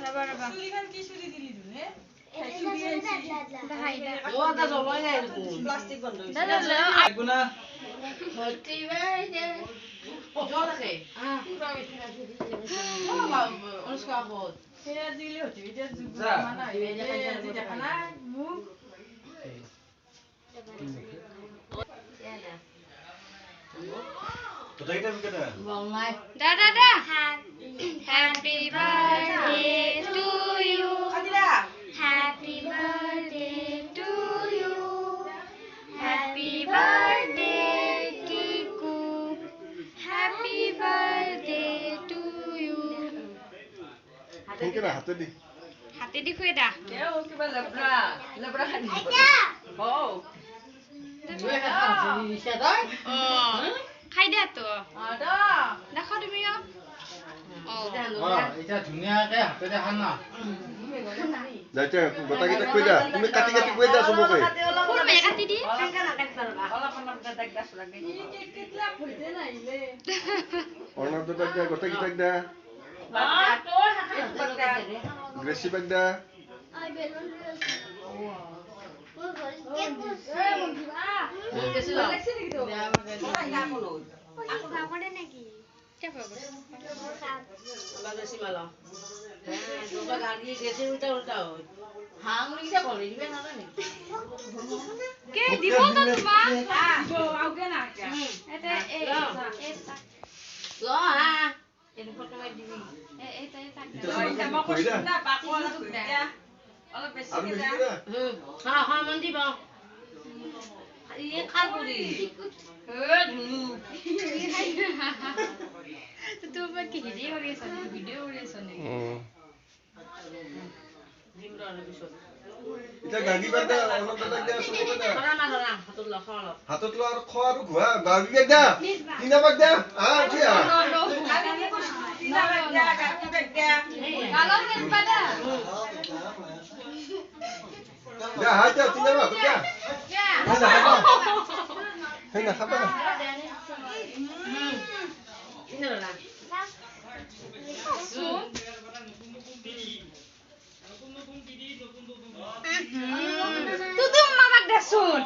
Raba. Sulikan ki suli dili dune. Oda joloi নাই plastic বন্ধ হইছে গুনা জল আছে অনুষ্কা বহুত সেয়া দিলে হতি এটা যা। মানা এই দেখা না মুখ কোথায় গেটা কেটা বল নাই Da. Happy birthday to you. আদিরা Happy birthday to you. Happy birthday, Kiku. Happy birthday to you. কোনকে না হাতে দি হাতে দি খুয়ে দা। এ ও কিবা লেবরা খানি ও দুই হাত আছে নিশা দই খাই দে তো। আদা দেখো তুমিও। এটা ধুনীয়াকে হাতে দেখা না যাইতে গোটা গিটা কই দা তুমি কাটি কাটি কই দা সবকে কোন মে কাটি দি? ই কেটলা ফুলতে নাইলে অর্ণব দা দা গোটা গিটা দা তোর হাতে গ্রেসি বাগ দা কে পাবো? বাগাসি মালা তোবা গাড়ি গেছে উল্টা উল্টা হয় হাঙ্গুলি যা করে দিবে না জানি কে দিব তো তোমাক? আউকে না কে এটা এই এটা ল হা এনে ফটো মাই দিবি এটা এটা সবকে কই দা না পাকোলা কইতা অলপ বেশি আমি কে বেশি দা দা হা হা মন দিব ইয়ে খালপুরি ধুনু তোমাক কি হেৰি কৰি আছ ভিডিঅ' কৰি আছ নে? জিমরান বিশদ এটা গাগি বাগ দা অর্ণব দা দা সবকে দা ধরা না ধরা হাতত ল খাওয়া হাতত লো আর খোয়া আর ঘুয়া গাগি বাগ দা তিনা বাগ দা ঠিক আছে দিনা বাগা কাকি বাগা গালক নে পাদা দা হাতে তিনা বাগ দা হেই না খাবা না ইনে না তুতুম মামাক দেচোন